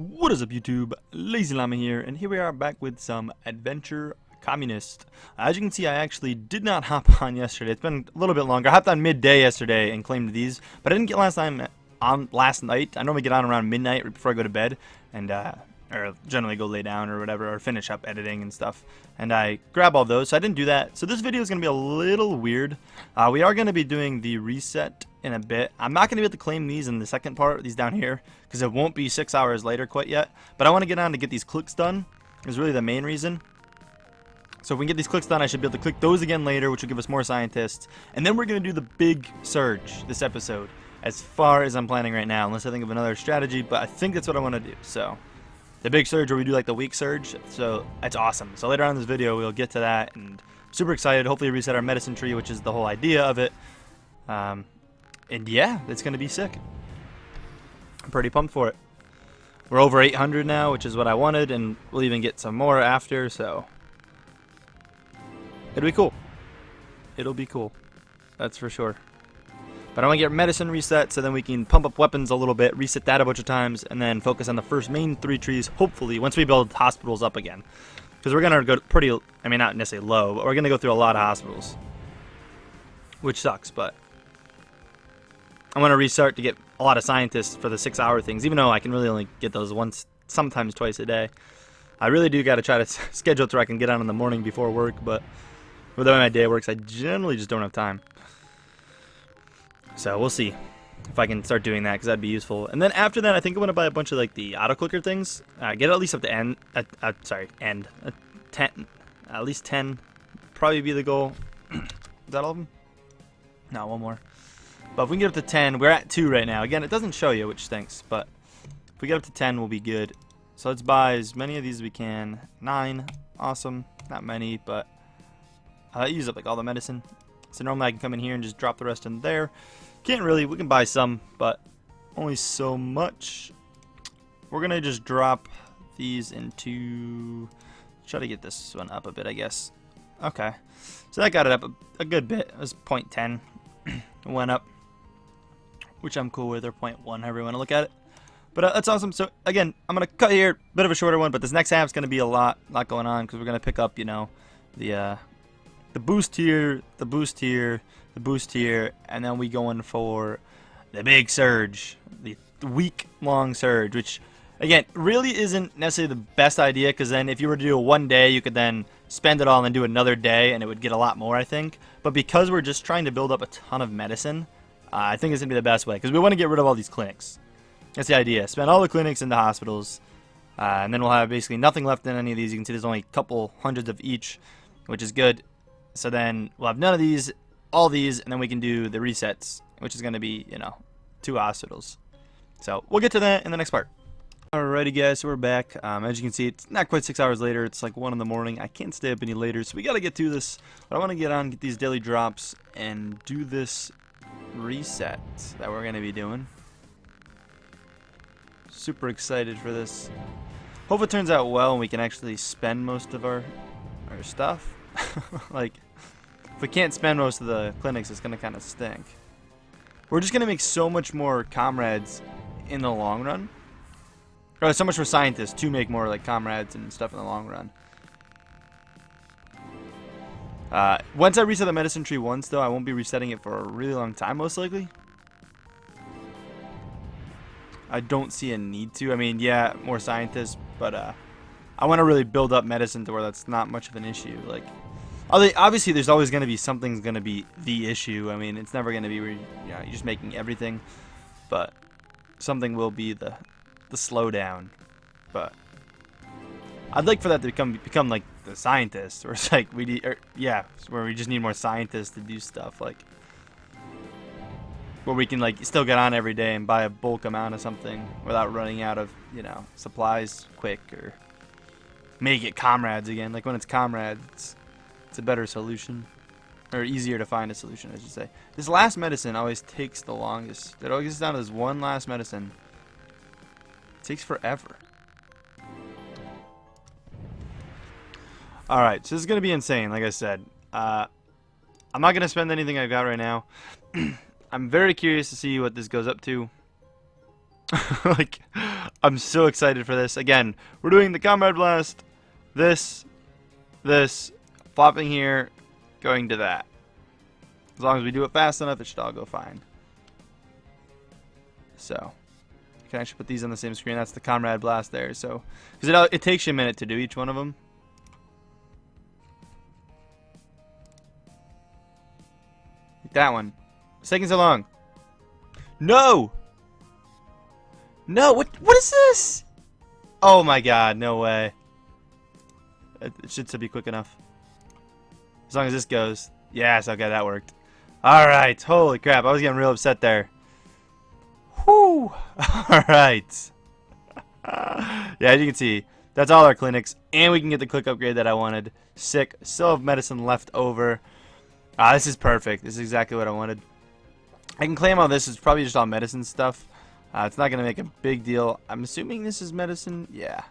What is up, YouTube? LazeeLlama here, and here we are back with some Adventure Communist. As you can see, I actually did not hop on yesterday. It's been a little bit longer. I hopped on midday yesterday and claimed these, but I didn't get last night. I normally get on around midnight right before I go to bed, and or generally go lay down or whatever, or finish up editing and stuff. And I grab all those, so I didn't do that. So this video is going to be a little weird. We are going to be doing the reset in a bit. I'm not going to be able to claim these in the second part, these down here, because it won't be 6 hours later quite yet. But I want to get on to get these clicks done, is really the main reason. So if we can get these clicks done, I should be able to click those again later, which will give us more scientists. And then we're going to do the big surge this episode, as far as I'm planning right now, unless I think of another strategy. But I think that's what I want to do. So the big surge, where we do like the week surge, so it's awesome. So later on in this video, we'll get to that, and I'm super excited. Hopefully reset our medicine tree, which is the whole idea of it. And yeah, it's going to be sick. I'm pretty pumped for it. We're over 800 now, which is what I wanted, and we'll even get some more after, so it'll be cool. It'll be cool. That's for sure. But I want to get medicine reset so then we can pump up weapons a little bit, reset that a bunch of times, and then focus on the first main 3 trees, hopefully, once we build hospitals up again. Because we're going to go pretty, I mean, not necessarily low, but we're going to go through a lot of hospitals. Which sucks, but I want to restart to get a lot of scientists for the 6-hour things, even though I can really only get those once, sometimes twice a day. I really do got to try to schedule it so I can get on in the morning before work, but with the way my day works, I generally just don't have time. So we'll see if I can start doing that, because that'd be useful. And then after that, I think I want to buy a bunch of like the auto clicker things. Get at least up to end. End. 10. At least 10. Probably be the goal. Is that all of them? No, one more. But if we can get up to 10, we're at 2 right now. Again, it doesn't show you, which stinks. But if we get up to 10, we'll be good. So let's buy as many of these as we can. 9. Awesome. Not many, but I use up like all the medicine. So normally I can come in here and just drop the rest in there. Can't really. We can buy some, but only so much. We're going to just drop these into... Try to get this one up a bit, I guess. Okay. So that got it up a good bit. It was 0.10. It went up, which I'm cool with, or 0.1, however you want to look at it. But that's awesome. So again, I'm going to cut here. Bit of a shorter one, but this next half's going to be a lot going on, because we're going to pick up, you know, the boost here, the boost here, the boost here, and then we going for the big surge, the week-long surge, which, again, really isn't necessarily the best idea, because then if you were to do it one day, you could then spend it all and then do another day, and it would get a lot more, I think. But because we're just trying to build up a ton of medicine, I think it's going to be the best way, because we want to get rid of all these clinics. That's the idea. Spend all the clinics in the hospitals, and then we'll have basically nothing left in any of these. You can see there's only a couple hundreds of each, which is good. So then we'll have none of these, all these, and then we can do the resets, which is going to be, you know, 2 hospitals. So we'll get to that in the next part. Alrighty guys, so we're back. As you can see, it's not quite 6 hours later. It's like 1 in the morning. I can't stay up any later, so we got to get through this. But I want to get on, get these daily drops, and do this reset that we're going to be doing. Super excited for this. Hope it turns out well and we can actually spend most of our stuff. Like, if we can't spend most of the clinics, it's going to kind of stink. We're just going to make so much more comrades in the long run. Or so much more scientists to make more like comrades and stuff in the long run. Once I reset the medicine tree once, though, I won't be resetting it for a really long time, most likely. I don't see a need to. I mean, yeah, more scientists, but I want to really build up medicine to where that's not much of an issue. Like, obviously, there's always going to be something's going to be the issue. I mean, it's never going to be where you're just making everything, but something will be the slowdown. But I'd like for that to become like the scientists, or it's like where we just need more scientists to do stuff, like where we can like still get on every day and buy a bulk amount of something without running out of, you know, supplies quick, or make it comrades again. Like when it's comrades, it's a better solution, or easier to find a solution, I should say. This last medicine always takes the longest. It always gets down to this one last medicine. It takes forever. Alright, so this is going to be insane, like I said. I'm not going to spend anything I've got right now. I'm very curious to see what this goes up to. Like, I'm so excited for this. Again, we're doing the Comrade Blast, this, flopping here, going to that. As long as we do it fast enough, it should all go fine. So, you can actually put these on the same screen. That's the Comrade Blast there. So, because it takes you a minute to do each one of them. Like that one. It's taking so long. No! No, what is this? Oh my god, no way. It should still be quick enough. As long as this goes. Yes, okay, that worked. Alright, holy crap, I was getting real upset there. Whew. Alright. Yeah, as you can see, that's all our clinics. And we can get the click upgrade that I wanted. Sick. Still have medicine left over. This is perfect. This is exactly what I wanted. I can claim all this. It's probably just all medicine stuff. It's not going to make a big deal. I'm assuming this is medicine. Yeah.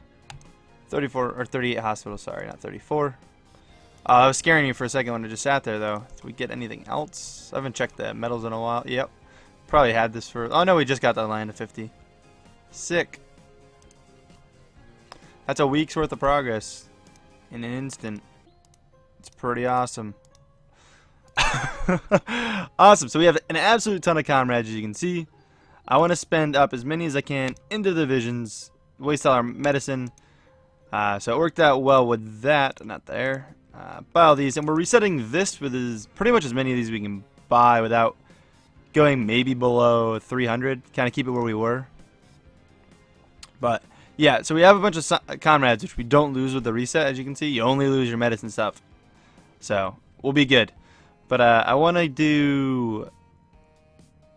34 or 38 hospitals. Sorry, not 34. I was scaring you for a second when I just sat there, though. Did we get anything else? I haven't checked the medals in a while. Yep. Probably had this for... Oh, no, we just got that line to 50. Sick. That's a week's worth of progress in an instant. It's pretty awesome. Awesome. So we have an absolute ton of comrades, as you can see. I want to spend up as many as I can into the divisions, waste all our medicine. So it worked out well with that. Not there. Buy all these, and we're resetting this with pretty much as many of these we can buy without going maybe below 300. Kind of keep it where we were. But yeah, so we have a bunch of comrades which we don't lose with the reset. As you can see, you only lose your medicine stuff. So we'll be good. But I want to do...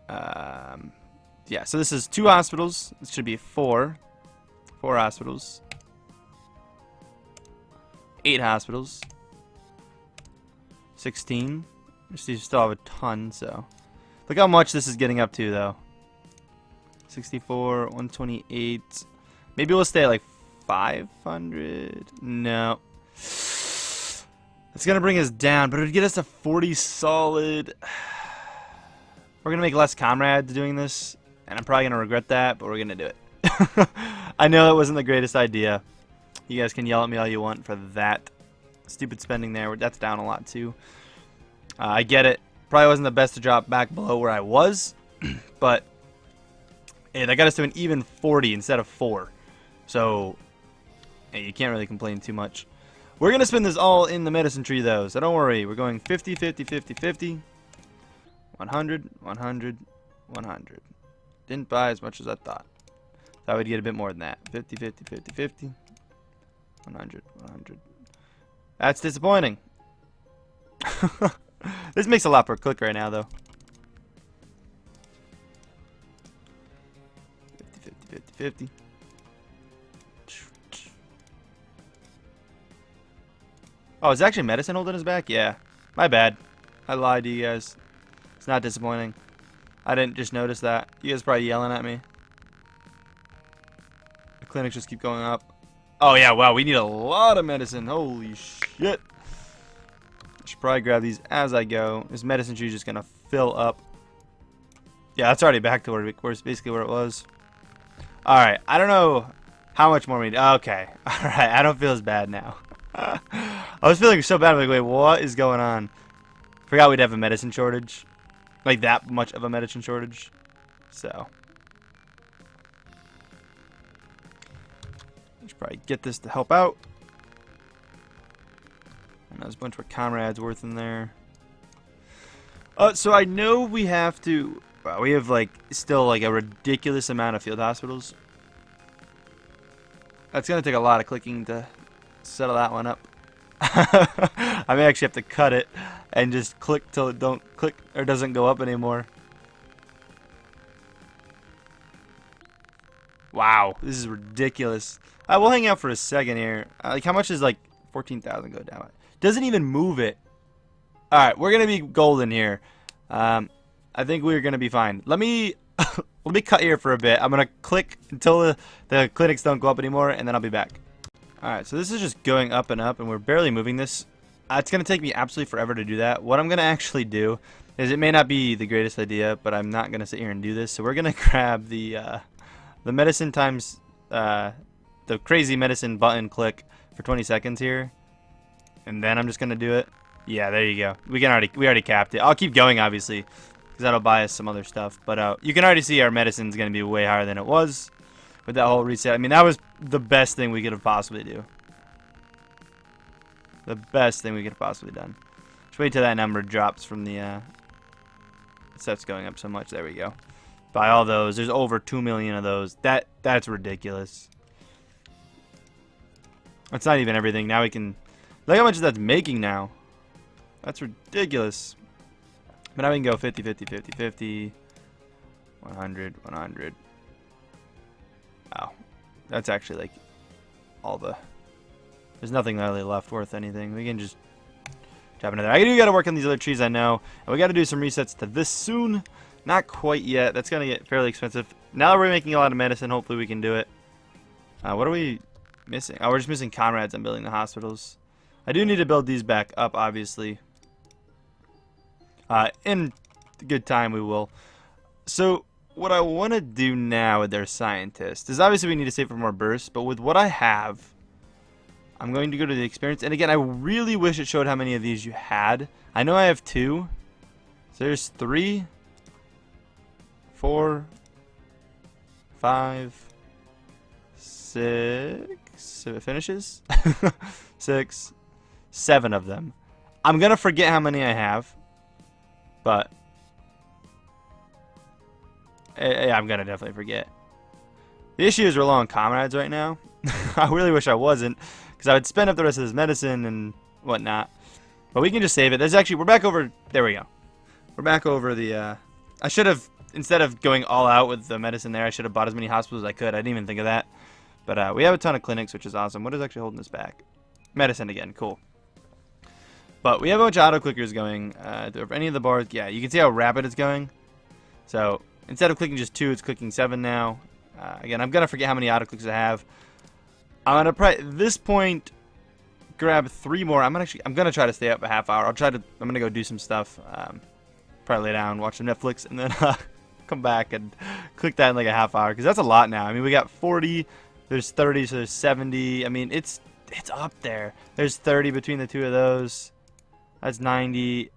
yeah, so this is 2 hospitals. This should be 4. 4 hospitals. 8 hospitals. 16. You still have a ton, so... Look how much this is getting up to, though. 64, 128. Maybe we'll stay at like 500. No. It's going to bring us down, but it would get us to 40 solid. We're going to make less comrades doing this, and I'm probably going to regret that, but we're going to do it. I know it wasn't the greatest idea. You guys can yell at me all you want for that stupid spending there. That's down a lot, too. I get it. Probably wasn't the best to drop back below where I was, but hey, that got us to an even 40 instead of 4. So, hey, you can't really complain too much. We're going to spend this all in the medicine tree, though, so don't worry. We're going 50, 50, 50, 50, 100, 100, 100. Didn't buy as much as I thought. Thought we'd get a bit more than that. 50, 50, 50, 50, 100, 100. That's disappointing. This makes a lot per click right now, though. 50, 50, 50, 50. Oh, is actually medicine holding us back? Yeah. My bad. I lied to you guys. It's not disappointing. I didn't just notice that. You guys are probably yelling at me. The clinics just keep going up. Oh, yeah. Wow. We need a lot of medicine. Holy shit. I should probably grab these as I go. This medicine tree is just going to fill up. Yeah, that's already back to where basically where it was. Alright. I don't know how much more we need. Okay. Alright. I don't feel as bad now. I was feeling so bad. Like, wait, what is going on? Forgot we'd have a medicine shortage. Like, that much of a medicine shortage. So. I should probably get this to help out. And there's a bunch of comrades worth in there. So I know we have to... we have, like, still, like, a ridiculous amount of field hospitals. That's going to take a lot of clicking to settle that one up. I may actually have to cut it and just click till it don't click or doesn't go up anymore. Wow, this is ridiculous. We'll hang out for a second here. Like, how much is like 14,000 go down? Doesn't even move it. All right, we're gonna be golden here. I think we're gonna be fine. Let me let me cut here for a bit. I'm gonna click until the clinics don't go up anymore, and then I'll be back. Alright, so this is just going up, and we're barely moving this. It's going to take me absolutely forever to do that. What I'm going to actually do is, it may not be the greatest idea, but I'm not going to sit here and do this. So we're going to grab the medicine times the crazy medicine button click for 20 seconds here, and then I'm just gonna do it. Yeah, there you go. We already capped it. I'll keep going, obviously, because that'll buy us some other stuff. But you can already see our medicine's gonna be way higher than it was with that whole reset. I mean, that was the best thing we could have possibly do. The best thing we could have possibly done. Just wait till that number drops from the set's going up so much. There we go. Buy all those. There's over 2 million of those. That's ridiculous. That's not even everything. Now we can look how much that's making now. That's ridiculous. But now we can go 50, 50, 50, 50, 100, 100. Wow. That's actually like all the... There's nothing really left worth anything. We can just drop another. I do got to work on these other trees, I know. And we got to do some resets to this soon. Not quite yet. That's going to get fairly expensive. Now that we're making a lot of medicine, hopefully we can do it. What are we missing? Oh, we're just missing comrades on building the hospitals. I do need to build these back up, obviously. In good time, we will. So, what I want to do now with their scientists is obviously we need to save for more bursts, but with what I have, I'm going to go to the experience. And again, I really wish it showed how many of these you had. I know I have 2. So there's 3, 4, 5, 6. If it finishes, 6, 7 of them. I'm gonna forget how many I have, but I'm gonna definitely forget. The issue is we're low on comrades right now. I really wish I wasn't, because I would spend up the rest of this medicine and whatnot. But we can just save it. There's actually, we're back over. There we go. We're back over the. I should have, instead of going all out with the medicine there, I should have bought as many hospitals as I could. I didn't even think of that. But we have a ton of clinics, which is awesome. What is actually holding us back? Medicine again. Cool. But we have a bunch of auto clickers going. Any of the bars, yeah, you can see how rapid it's going. So instead of clicking just 2, it's clicking 7 now. Again, I'm gonna forget how many auto clicks I have. I'm gonna probably at this point grab 3 more. I'm gonna try to stay up a half hour. I'm gonna go do some stuff. Probably lay down, watch some Netflix, and then come back and click that in like a half hour, because that's a lot now. I mean, we got 40. There's 30, so there's 70. I mean, it's up there. There's 30 between the 2 of those. That's 90.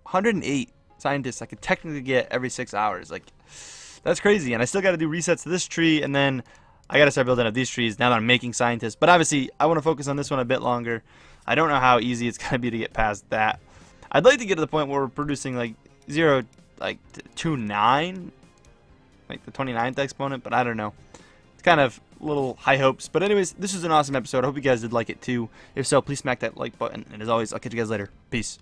108 scientists I could technically get every 6 hours. Like, that's crazy. And I still got to do resets to this tree, and then I got to start building up these trees now that I'm making scientists. But obviously, I want to focus on this one a bit longer. I don't know how easy it's going to be to get past that. I'd like to get to the point where we're producing like 0, like 29, like the 29th exponent, but I don't know. It's kind of little high hopes. But anyways, this was an awesome episode. I hope you guys did like it too. If so, please smack that like button. And as always, I'll catch you guys later. Peace.